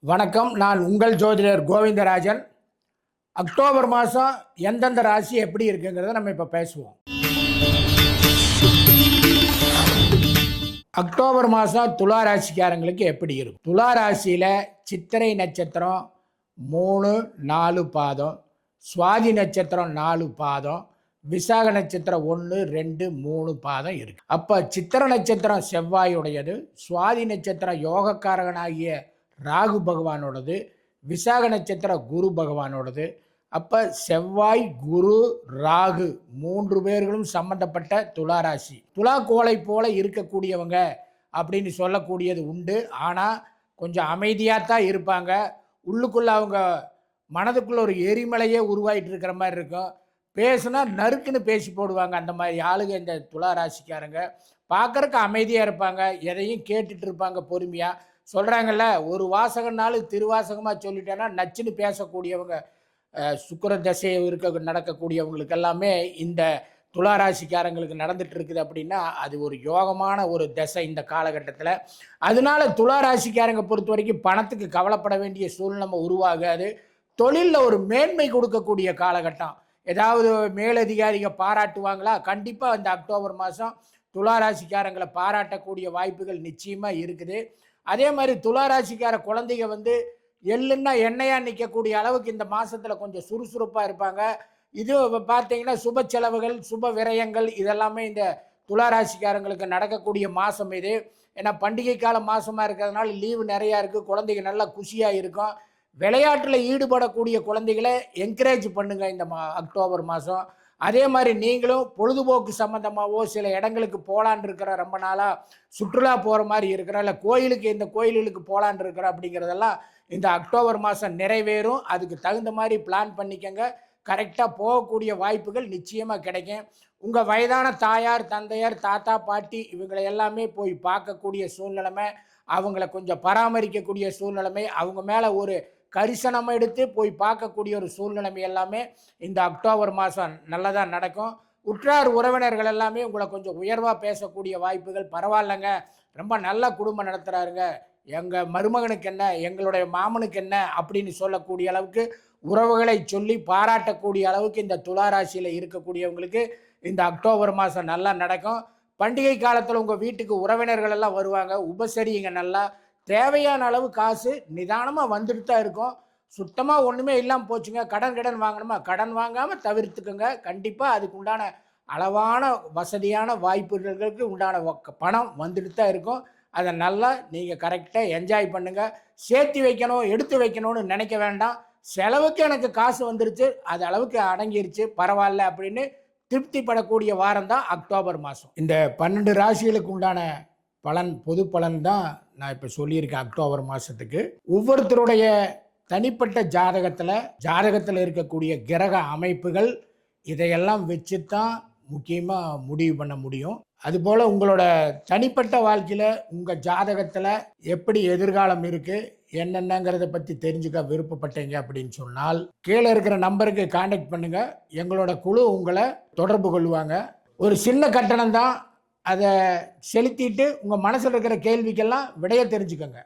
வணக்கம். நான் உங்கள் ஜோதிடர் கோவிந்தராஜன். அக்டோபர் மாதம் எந்தெந்த ராசி எப்படி இருக்குங்கிறத நம்ம இப்போ பேசுவோம். அக்டோபர் மாதம் துலா ராசிக்காரங்களுக்கு எப்படி இருக்கும்? துலா ராசியில் சித்திரை நட்சத்திரம் 3, 4 பாதம், சுவாதி நட்சத்திரம் 4 பாதம், விசாக நட்சத்திரம் 1, 2, 3 பாதம் இருக்கு. அப்போ சித்திர நட்சத்திரம் செவ்வாயுடையது, சுவாதி நட்சத்திரம் யோகக்காரகனாகிய ராகு பகவானோடது, விசாக நட்சத்திரம் குரு பகவானோடது. அப்போ செவ்வாய், குரு, ராகு 3 பேர்களும் சம்பந்தப்பட்ட துளாராசி. துலா கோளை போல இருக்கக்கூடியவங்க அப்படின்னு சொல்லக்கூடியது உண்டு. ஆனால் கொஞ்சம் அமைதியாக தான் இருப்பாங்க. உள்ளுக்குள்ளே அவங்க மனதுக்குள்ள ஒரு எரிமலையே உருவாயிட்டு இருக்கிற மாதிரி இருக்கும். பேசுனா நறுக்குன்னு பேசி போடுவாங்க. அந்த மாதிரி ஆளுங்க இந்த துலா ராசிக்காரங்க. பார்க்கறக்கு அமைதியாக இருப்பாங்க, எதையும் கேட்டுட்டு இருப்பாங்க பொறுமையாக. சொல்கிறாங்கல்ல, ஒரு வாசகனாலும் திருவாசகமாக சொல்லிட்டேன்னா நச்சுன்னு பேசக்கூடியவங்க. சுக்கிர தசை நடக்கக்கூடியவங்களுக்கு எல்லாமே இந்த துளாராசிக்காரங்களுக்கு நடந்துட்டு இருக்குது அப்படின்னா அது ஒரு யோகமான ஒரு தசை இந்த காலகட்டத்தில். அதனால துளாராசிக்காரங்க பொறுத்த வரைக்கும் பணத்துக்கு கவலைப்பட வேண்டிய சூழ்நிலை உருவாகாது. தொழிலில் ஒரு மேன்மை கொடுக்கக்கூடிய காலகட்டம். ஏதாவது மேலதிகாரிக பாராட்டுவாங்களா? கண்டிப்பாக இந்த அக்டோபர் மாதம் துளாராசிக்காரங்களை பாராட்டக்கூடிய வாய்ப்புகள் நிச்சயமாக இருக்குது. அதே மாதிரி துளாராசிக்கார குழந்தைங்க எள்ளுன்னா எண்ணெயாக நிற்கக்கூடிய அளவுக்கு இந்த மாதத்தில் கொஞ்சம் சுறுசுறுப்பாக இருப்பாங்க. இது பார்த்தீங்கன்னா சுப செலவுகள், சுப விரயங்கள் இதெல்லாமே இந்த துளாராசிக்காரங்களுக்கு நடக்கக்கூடிய மாதம் இது. ஏன்னா பண்டிகை கால மாதமாக இருக்கிறதுனால லீவு நிறையா இருக்குது, குழந்தைங்க நல்லா குஷியாக இருக்கும். விளையாட்டில் ஈடுபடக்கூடிய குழந்தைகளை என்கரேஜ் பண்ணுங்கள் இந்த அக்டோபர் மாதம். அதே மாதிரி நீங்களும் பொழுதுபோக்கு சம்மந்தமாகவோ சில இடங்களுக்கு போகலான் இருக்கிற, ரொம்ப நாளாக சுற்றுலா போகிற மாதிரி இருக்கிற, இல்லை கோயிலுக்கு இந்த கோயில்களுக்கு போகலான் இருக்கிற அப்படிங்கிறதெல்லாம் இந்த அக்டோபர் மாதம் நிறைவேறும். அதுக்கு தகுந்த மாதிரி பிளான் பண்ணிக்கங்க. கரெக்டாக போகக்கூடிய வாய்ப்புகள் நிச்சயமாக கிடைக்கும். உங்கள் வயதான தாயார், தந்தையார், தாத்தா, பாட்டி இவங்களை எல்லாமே போய் பார்க்கக்கூடிய சூழ்நிலைமை, அவங்கள கொஞ்சம் பராமரிக்கக்கூடிய சூழ்நிலைமை, அவங்க மேலே ஒரு கரிசனம் எடுத்து போய் பார்க்கக்கூடிய ஒரு சூழ்நிலைமை எல்லாமே இந்த அக்டோபர் மாதம் நல்லதாக நடக்கும். உற்றார் உறவினர்கள் எல்லாமே உங்களை கொஞ்சம் உயர்வாக பேசக்கூடிய வாய்ப்புகள். பரவாயில்லைங்க, ரொம்ப நல்ல குடும்பம் நடத்துகிறாருங்க, எங்கள் மருமகனுக்கு என்ன, எங்களுடைய மாமனுக்கு என்ன அப்படின்னு சொல்லக்கூடிய அளவுக்கு உறவுகளை சொல்லி பாராட்டக்கூடிய அளவுக்கு இந்த துளாராசியில் இருக்கக்கூடியவங்களுக்கு இந்த அக்டோபர் மாதம் நல்லா நடக்கும். பண்டிகை காலத்தில் உங்கள் வீட்டுக்கு உறவினர்கள் எல்லாம் வருவாங்க, உபசரிங்க. நல்லா தேவையான அளவு காசு நிதானமாக வந்துட்டு தான் இருக்கும். சுத்தமாக ஒன்றுமே இல்லாமல் போச்சுங்க, கடன் வாங்கணுமா, கடன் வாங்காமல் தவிர்த்துக்குங்க. கண்டிப்பாக அதுக்கு உண்டான அளவான வசதியான வாய்ப்புகளுக்கு உண்டான பணம் வந்துட்டு தான் இருக்கும். அதை நல்லா நீங்கள் கரெக்டாக என்ஜாய் பண்ணுங்கள். சேர்த்து வைக்கணும், எடுத்து வைக்கணும்னு நினைக்க வேண்டாம். செலவுக்கு எனக்கு காசு வந்துருச்சு, அது அளவுக்கு அடங்கிருச்சு, பரவாயில்ல அப்படின்னு திருப்திப்படக்கூடிய வாரம் தான் அக்டோபர் மாதம். இந்த 12 ராசிகளுக்கு உண்டான பலன், பொது பலன் தான் நான் இப்போ சொல்லியிருக்கேன். அக்டோபர் மாதத்துக்கு ஒவ்வொருத்தருடைய தனிப்பட்ட ஜாதகத்தில் இருக்கக்கூடிய கிரக அமைப்புகள் இதையெல்லாம் வச்சு தான் முக்கியமாக முடிவு பண்ண முடியும். அதுபோல் உங்களோட தனிப்பட்ட வாழ்க்கையில் உங்கள் ஜாதகத்தில் எப்படி எதிர்காலம் இருக்குது என்னென்னங்கிறத பற்றி தெரிஞ்சுக்க விருப்பப்பட்டீங்க அப்படின்னு சொன்னால் கீழே இருக்கிற நம்பருக்கு கான்டாக்ட் பண்ணுங்கள். எங்களோட குழு உங்களை தொடர்பு கொள்வாங்க. ஒரு சின்ன கட்டணம் தான், அதை செலுத்திட்டு உங்கள் மனசில் இருக்கிற கேள்விக்கெல்லாம் விடைய தெரிஞ்சுக்கோங்க.